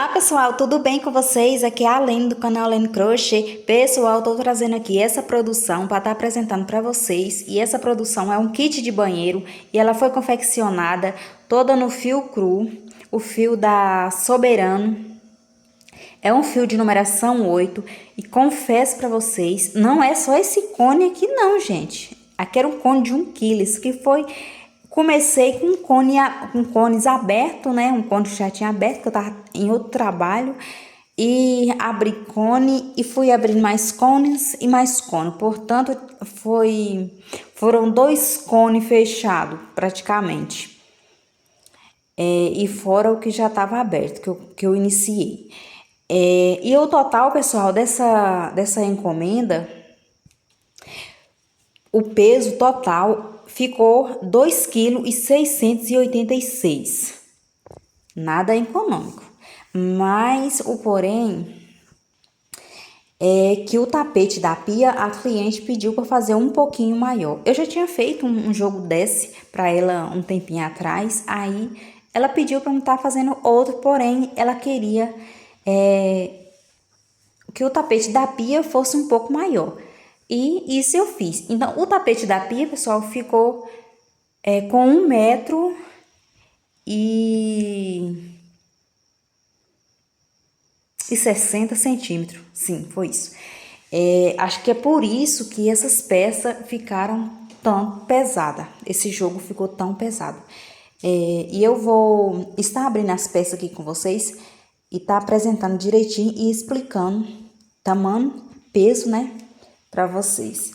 Olá pessoal, tudo bem com vocês? Aqui é a Alene do canal Alene Crochê. Pessoal, tô trazendo aqui essa produção para estar apresentando para vocês. E essa produção é um kit de banheiro e ela foi confeccionada toda no fio cru, o fio da Soberano. É um fio de numeração 8 e confesso para vocês, não é só esse cone aqui não, gente. Aqui era um cone de 1 kg, isso que foi... Comecei com cones abertos, né? Um cone que já tinha aberto, que eu tava em outro trabalho. E abri cone e fui abrindo mais cones e mais cone. Portanto, foram 2 cones fechados, praticamente. E fora o que já estava aberto, que eu iniciei. E o total, pessoal, dessa encomenda, o peso total ficou 2,686 kg. Nada econômico. Mas o porém é que o tapete da pia a cliente pediu para fazer um pouquinho maior. Eu já tinha feito um jogo desse para ela um tempinho atrás. Aí ela pediu para não estar fazendo outro, porém ela queria que o tapete da pia fosse um pouco maior. E isso eu fiz. Então, o tapete da pia, pessoal, ficou com 1 metro e 60 centímetros. Sim, foi isso. Acho que é por isso que essas peças ficaram tão pesadas. Esse jogo ficou tão pesado. E eu vou estar abrindo as peças aqui com vocês e tá apresentando direitinho e explicando tamanho, peso, né, para vocês.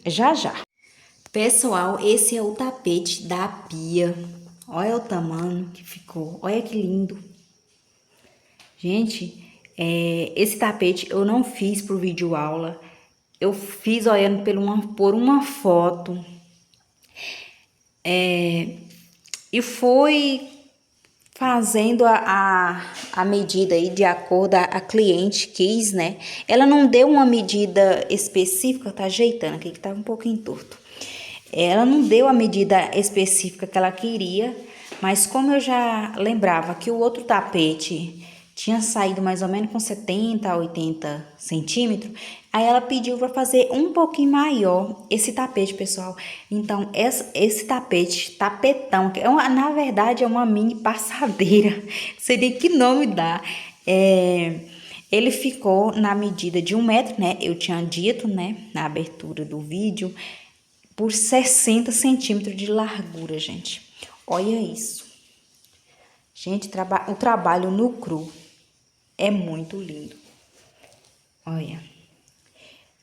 Já já. Pessoal, esse é o tapete da pia. Olha o tamanho que ficou. Olha que lindo. Gente, esse tapete eu não fiz pro vídeo aula. Eu fiz olhando por uma foto. E fui fazendo a medida aí de acordo a cliente quis, né? Ela não deu uma medida específica, tá ajeitando aqui que tá um pouquinho torto. Ela não deu a medida específica que ela queria, mas como eu já lembrava que o outro tapete tinha saído mais ou menos com 70 a 80 centímetros, aí ela pediu para fazer um pouquinho maior esse tapete, pessoal. Então, esse tapetão, que na verdade é uma mini passadeira, não sei nem que nome dá, ele ficou na medida de 1 metro, né? Eu tinha dito, né, na abertura do vídeo, por 60 centímetros de largura, gente. Olha isso. Gente, o trabalho no cru é muito lindo. Olha.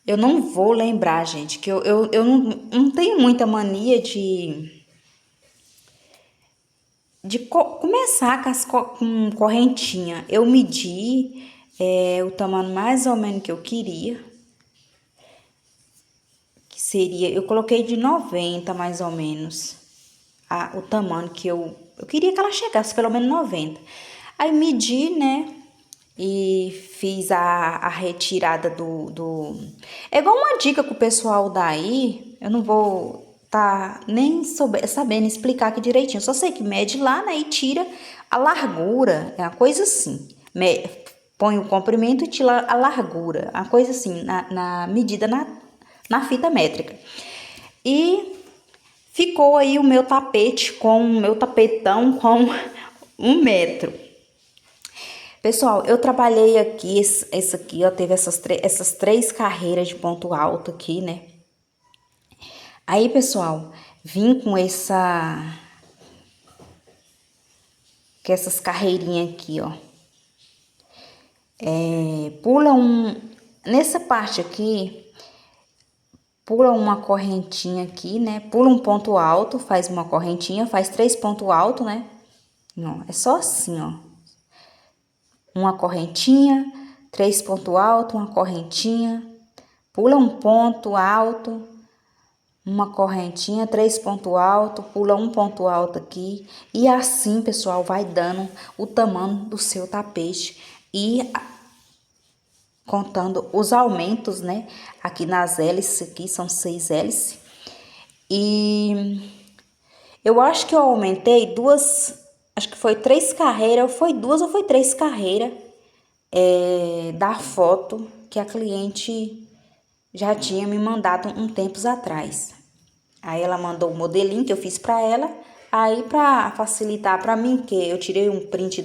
Eu não vou lembrar, gente, que eu não tenho muita mania de começar com correntinha. Eu medi o tamanho mais ou menos que eu queria. Que seria, eu coloquei de 90 mais ou menos o tamanho que eu queria que ela chegasse, pelo menos 90. Aí medi, né? E fiz a retirada É igual uma dica que o pessoal dá aí. Eu não vou nem sabendo explicar aqui direitinho. Só sei que mede lá, né? E tira a largura. É uma coisa assim. Põe o comprimento e tira a largura. Uma coisa assim, na medida na fita métrica. E ficou aí o meu tapetão com 1 metro. Pessoal, eu trabalhei aqui, esse aqui, ó, teve essas 3 carreiras de ponto alto aqui, né? Aí, pessoal, vim com essas carreirinhas aqui, ó. Nessa parte aqui, pula uma correntinha aqui, né? Pula um ponto alto, faz uma correntinha, faz 3 pontos altos, né? Não, é só assim, ó. Uma correntinha, 3 pontos altos, uma correntinha, pula um ponto alto, uma correntinha, 3 pontos altos, pula um ponto alto aqui. E assim, pessoal, vai dando o tamanho do seu tapete e contando os aumentos, né? Aqui nas hélices, aqui são 6 hélices. E eu acho que eu aumentei acho que foi 3 carreiras, ou foi 2 ou foi 3 carreiras da foto que a cliente já tinha me mandado um tempos atrás. Aí ela mandou o modelinho que eu fiz para ela. Aí para facilitar para mim, que eu tirei um print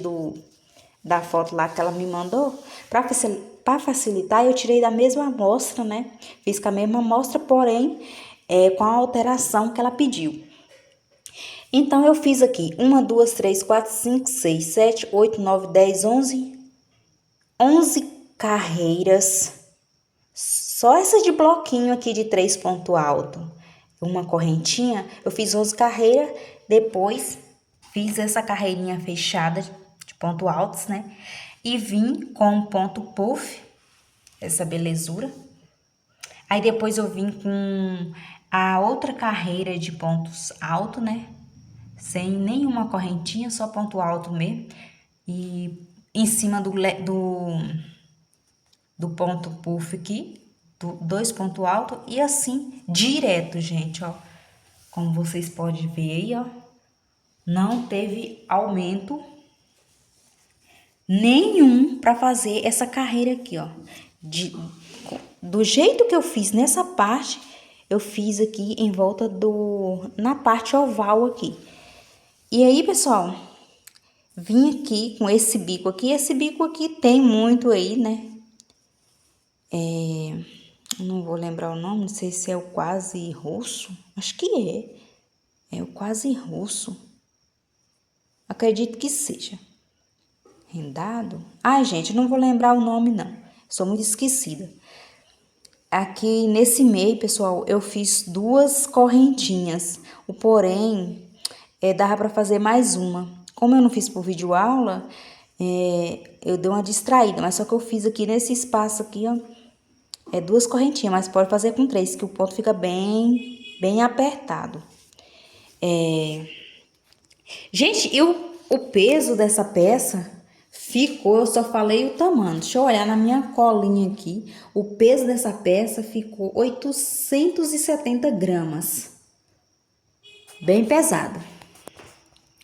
da foto lá que ela me mandou, para facilitar, eu tirei da mesma amostra, né? Fiz com a mesma amostra, porém com a alteração que ela pediu. Então eu fiz aqui 1, 2, 3, 4, 5, 6, 7, 8, 9, 10, 11 carreiras. Só essa de bloquinho aqui de 3 pontos altos, uma correntinha, eu fiz 11 carreiras, depois fiz essa carreirinha fechada de pontos altos, né? E vim com um ponto puff, essa belezura. Aí depois eu vim com a outra carreira de pontos altos, né? Sem nenhuma correntinha, só ponto alto mesmo. E em cima do ponto puff aqui, 2 pontos altos, e assim direto, gente, ó. Como vocês podem ver aí, ó, não teve aumento nenhum para fazer essa carreira aqui, ó. Do jeito que eu fiz nessa parte, eu fiz aqui em volta na parte oval aqui. E aí, pessoal, vim aqui com esse bico aqui. Esse bico aqui tem muito aí, né? Não vou lembrar o nome, não sei se é o quase russo. Acho que é. É o quase russo. Acredito que seja. Rendado? Ai, gente, não vou lembrar o nome, não. Sou muito esquecida. Aqui nesse meio, pessoal, eu fiz 2 correntinhas. O porém, dava para fazer mais uma. Como eu não fiz por videoaula, eu dei uma distraída. Mas só que eu fiz aqui nesse espaço aqui, ó. 2 correntinhas, mas pode fazer com 3, que o ponto fica bem apertado. Gente, e o peso dessa peça ficou, eu só falei o tamanho. Deixa eu olhar na minha colinha aqui. O peso dessa peça ficou 870 gramas. Bem pesado.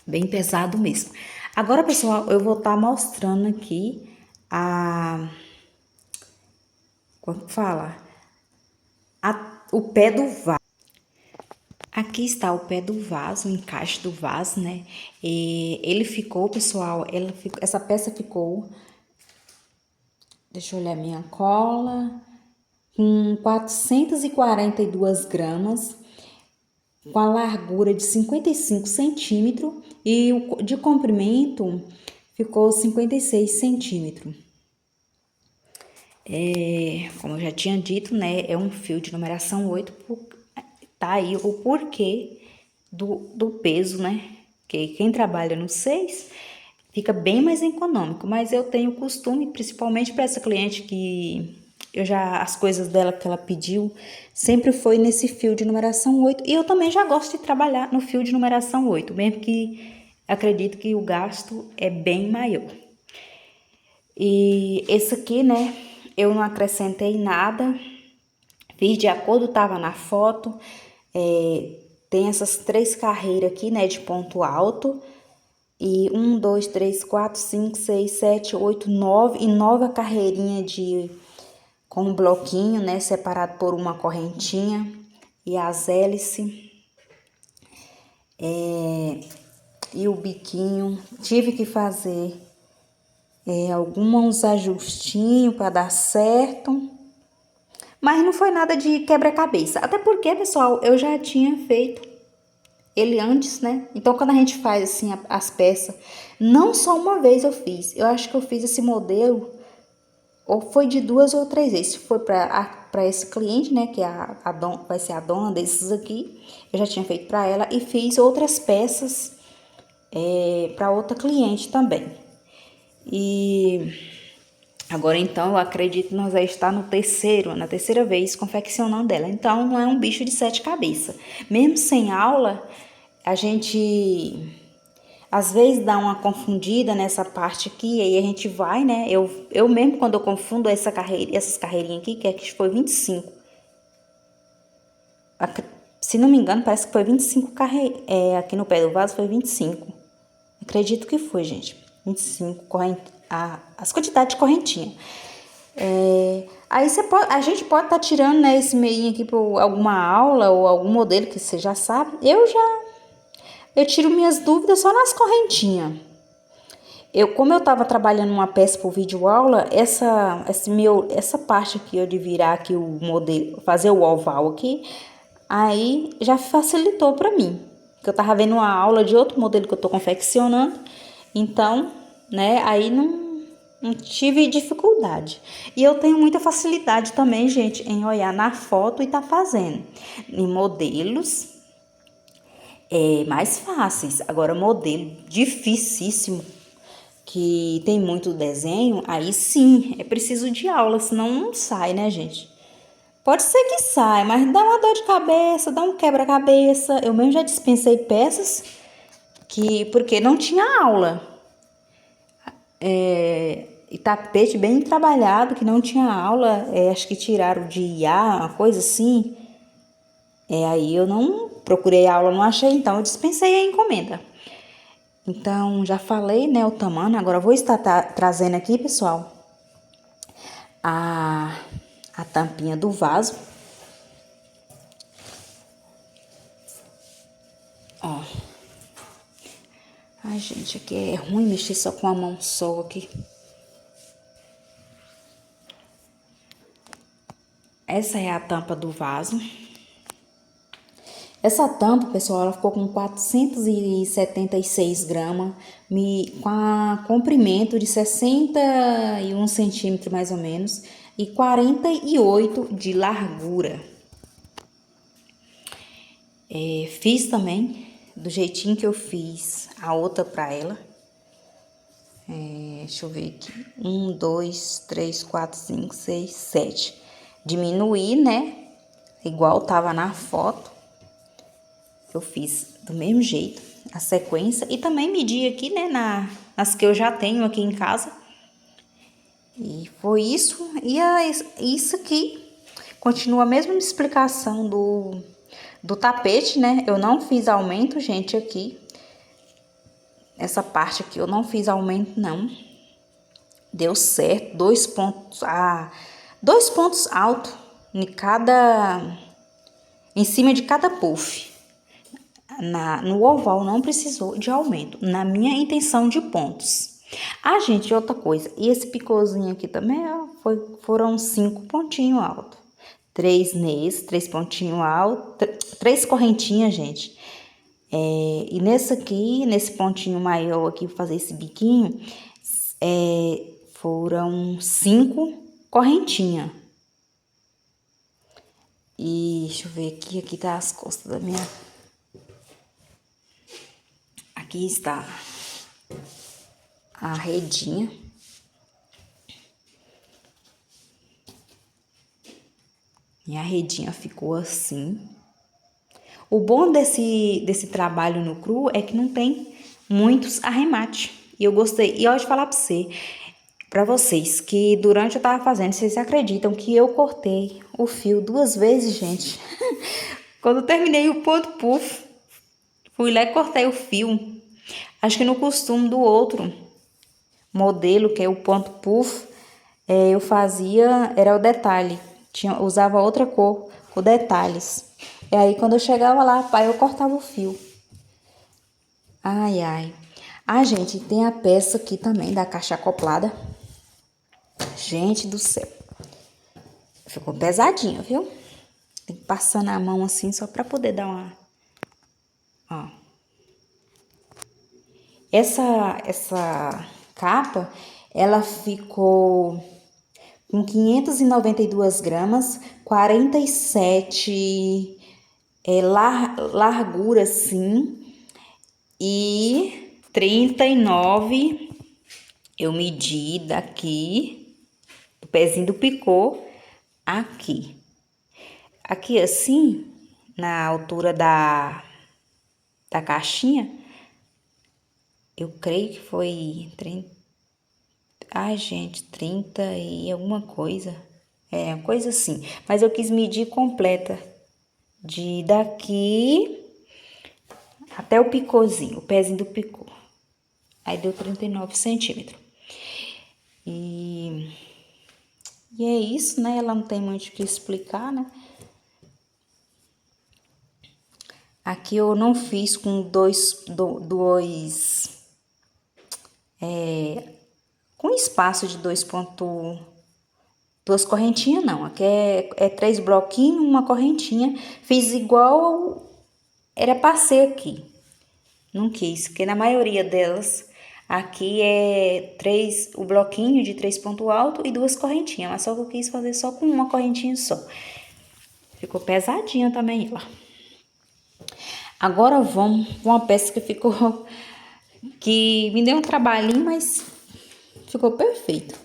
Bem pesado mesmo. Agora, pessoal, eu vou estar mostrando aqui como fala? O pé do vaso. Aqui está o pé do vaso, o encaixe do vaso, né? E ele ficou, pessoal, essa peça ficou, deixa eu olhar minha cola, com 442 gramas, com a largura de 55 centímetros e o de comprimento ficou 56 centímetros. Como eu já tinha dito, né? É um fio de numeração 8, tá aí o porquê do peso, né? Que quem trabalha no 6 fica bem mais econômico, mas eu tenho costume, principalmente para essa cliente que as coisas dela que ela pediu, sempre foi nesse fio de numeração 8, e eu também já gosto de trabalhar no fio de numeração 8, mesmo que acredito que o gasto é bem maior. E esse aqui, né, eu não acrescentei nada, fiz de acordo, tava na foto. Tem essas 3 carreiras aqui, né, de ponto alto. E 1, 2, 3, 4, 5, 6, 7, 8, 9. E 9 carreirinha com um bloquinho, né, separado por uma correntinha. E as hélices. E o biquinho. Tive que fazer alguns ajustinhos para dar certo. Mas não foi nada de quebra-cabeça. Até porque, pessoal, eu já tinha feito ele antes, né? Então, quando a gente faz assim as peças, não só uma vez eu fiz. Eu acho que eu fiz esse modelo, ou foi de 2 ou 3 vezes. Se foi para esse cliente, né? Que vai ser a dona desses aqui. Eu já tinha feito para ela e fiz outras peças para outra cliente também. E agora, então, eu acredito que nós já está na terceira vez confeccionando ela. Então, não é um bicho de 7 cabeças. Mesmo sem aula, a gente, às vezes, dá uma confundida nessa parte aqui, aí a gente vai, né? Eu mesmo, quando eu confundo essas carreirinhas aqui, que foi 25. Se não me engano, parece que foi 25 aqui no pé do vaso foi 25. Acredito que foi, gente. 25 as quantidades de correntinha. Aí a gente pode estar tirando, né, esse meinho aqui por alguma aula ou algum modelo que você já sabe. Eu tiro minhas dúvidas só nas correntinhas. Como eu estava trabalhando uma peça por vídeo aula, essa parte aqui, de virar aqui o modelo, fazer o oval aqui, aí já facilitou para mim. Que eu tava vendo uma aula de outro modelo que eu tô confeccionando, então, né, aí não tive dificuldade. E eu tenho muita facilidade também, gente, em olhar na foto e tá fazendo. Em modelos mais fáceis. Agora, modelo dificílimo, que tem muito desenho, aí sim, é preciso de aula, senão não sai, né, gente? Pode ser que saia, mas dá uma dor de cabeça, dá um quebra-cabeça. Eu mesmo já dispensei peças porque não tinha aula. E tapete bem trabalhado, que não tinha aula, acho que tiraram de IA, uma coisa assim. Aí eu não procurei aula, não achei, então eu dispensei a encomenda. Então, já falei, né, o tamanho. Agora eu vou estar trazendo aqui, pessoal, a tampinha do vaso. Ó. Ai, gente, aqui é ruim mexer só com a mão só aqui. Essa é a tampa do vaso. Essa tampa, pessoal, ela ficou com 476 gramas, com comprimento de 61 centímetros mais ou menos e 48 de largura. Fiz também do jeitinho que eu fiz a outra pra ela. Deixa eu ver aqui. 1, 2, 3, 4, 5, 6, 7. Diminuí, né? Igual tava na foto. Eu fiz do mesmo jeito a sequência e também medi aqui, né, nas que eu já tenho aqui em casa. E foi isso. E isso aqui continua a mesma explicação do tapete, né? Eu não fiz aumento, gente, aqui. Essa parte aqui eu não fiz aumento, não. Deu certo. 2 pontos altos em cima de cada puff. No oval não precisou de aumento, na minha intenção de pontos. Gente, outra coisa, e esse picôzinho aqui também, foram 5 pontinhos altos. 3 nesse, 3 pontinhos altos, 3 correntinhas, gente. E nesse pontinho maior aqui, vou fazer esse biquinho, foram 5 correntinhas. E deixa eu ver aqui tá as costas da minha... Aqui está a redinha. Minha redinha ficou assim. O bom desse trabalho no cru é que não tem muitos arremates. E eu gostei. E eu vou falar pra vocês, que durante eu tava fazendo, vocês acreditam que eu cortei o fio 2 vezes, gente? Quando eu terminei o ponto puff, fui lá e cortei o fio. Acho que no costume do outro modelo, que é o ponto puff, eu fazia, era o detalhe. Usava outra cor, com detalhes. E aí, quando eu chegava lá, eu cortava o fio. Ai, ai. Gente, tem a peça aqui também, da caixa acoplada. Gente do céu. Ficou pesadinho, viu? Tem que passar na mão assim, só pra poder dar uma... Ó. Essa capa, ela ficou com 592 gramas, 47 largura, assim, e 39 eu medi daqui, o pezinho do picô, aqui. Aqui assim, na altura da caixinha, eu creio que foi 30. Ai, gente, 30 e alguma coisa. Uma coisa assim. Mas eu quis medir completa. Daqui até o picôzinho, o pezinho do picô. Aí deu 39 centímetros. E é isso, né? Ela não tem muito o que explicar, né? Aqui eu não fiz com com espaço de duas correntinhas, não. Aqui é 3 bloquinhos, uma correntinha. Fiz igual era pra ser aqui. Não quis, porque na maioria delas, aqui é o bloquinho de 3 pontos altos e 2 correntinhas. Mas só que eu quis fazer só com uma correntinha só. Ficou pesadinha também, ó. Agora vamos com uma peça que ficou... que me deu um trabalhinho, mas ficou perfeito.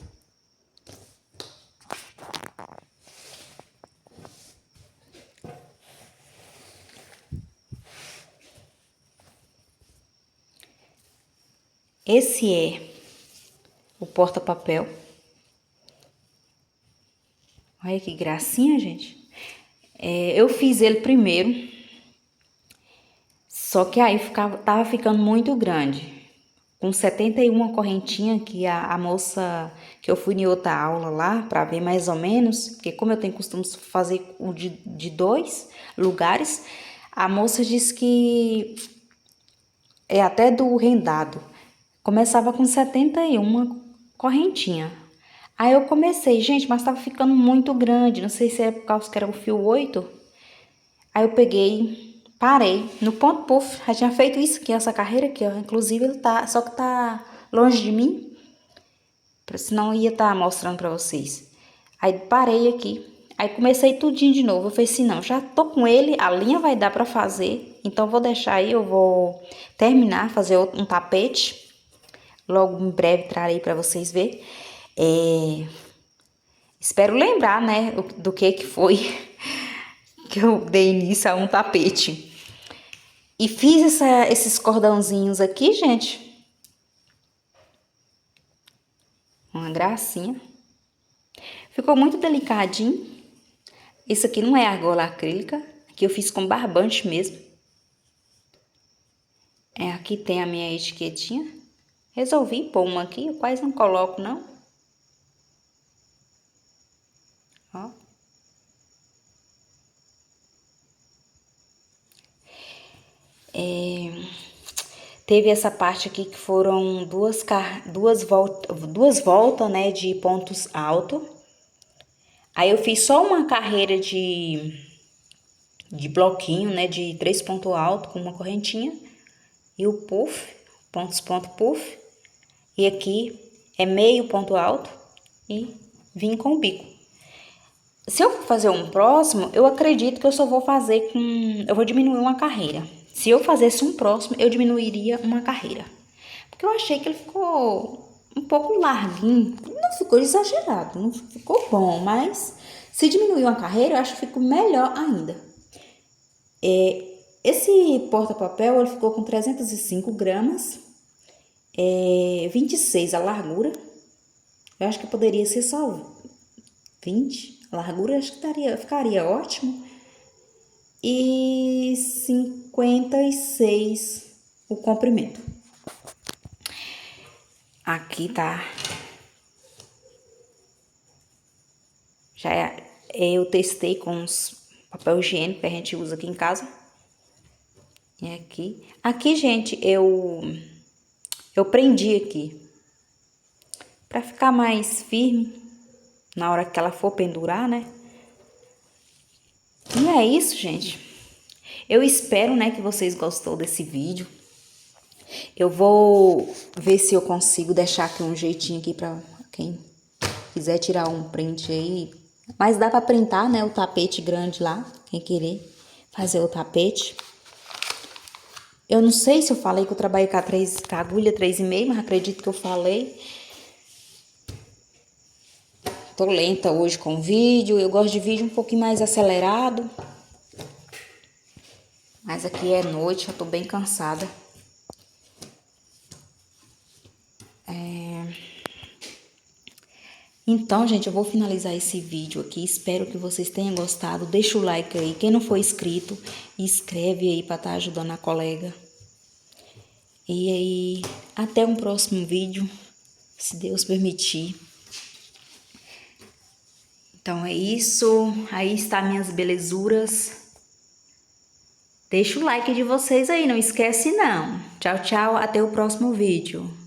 Esse é o porta-papel. Olha que gracinha, gente. Eu fiz ele primeiro, só que aí tava ficando muito grande. Com 71 correntinha que a moça, que eu fui em outra aula lá, pra ver mais ou menos, porque como eu tenho costume de fazer o de 2 lugares, a moça disse que é até do rendado. Começava com 71 correntinha. Aí eu comecei, gente, mas tava ficando muito grande. Não sei se é por causa que era o fio 8. Aí eu peguei, parei no ponto puff. Já tinha feito isso aqui, essa carreira aqui, ó. Inclusive ele tá, só que tá longe de mim. Senão eu ia estar mostrando pra vocês. Aí parei aqui. Aí comecei tudinho de novo. Eu falei assim, não, já tô com ele, a linha vai dar pra fazer. Então vou deixar aí, eu vou terminar, fazer um tapete. Logo em breve trarei pra vocês verem. Espero lembrar, né, do que foi que eu dei início a um tapete. E fiz esses cordãozinhos aqui, gente. Uma gracinha. Ficou muito delicadinho. Isso aqui não é argola acrílica. Aqui eu fiz com barbante mesmo. Aqui tem a minha etiquetinha. Resolvi pôr uma aqui, eu quase não coloco, não. Ó. Teve essa parte aqui que foram duas voltas, né, de pontos altos. Aí eu fiz só uma carreira de bloquinho, né, de 3 pontos altos com uma correntinha. E o puff, ponto puff. E aqui é meio ponto alto e vim com o bico. Se eu for fazer um próximo, eu acredito que eu só vou fazer com... eu vou diminuir uma carreira. Se eu fizesse um próximo, eu diminuiria uma carreira. Porque eu achei que ele ficou um pouco larguinho. Não ficou exagerado, não ficou bom, mas se diminuir uma carreira, eu acho que ficou melhor ainda. Esse porta-papel, ele ficou com 305 gramas, 26 a largura. Eu acho que poderia ser só 20. A largura, acho que ficaria ótimo. E 56 o comprimento. Aqui tá. Eu testei com os papel higiênico que a gente usa aqui em casa. E aqui. Aqui, gente, eu prendi aqui. Pra ficar mais firme na hora que ela for pendurar, né? E é isso, gente. Eu espero, né, que vocês gostou desse vídeo. Eu vou ver se eu consigo deixar aqui um jeitinho aqui pra quem quiser tirar um print aí. Mas dá pra printar, né, o tapete grande lá, quem querer fazer o tapete. Eu não sei se eu falei que eu trabalhei com a agulha 3,5, mas acredito que eu falei. Tô lenta hoje com o vídeo, eu gosto de vídeo um pouquinho mais acelerado. Mas aqui é noite, eu tô bem cansada. Então, gente, eu vou finalizar esse vídeo aqui. Espero que vocês tenham gostado. Deixa o like aí. Quem não for inscrito, inscreve aí pra estar ajudando a colega. E aí, até um próximo vídeo, se Deus permitir. Então é isso, aí está minhas belezuras. Deixa o like de vocês aí, não esquece não. Tchau, tchau, até o próximo vídeo.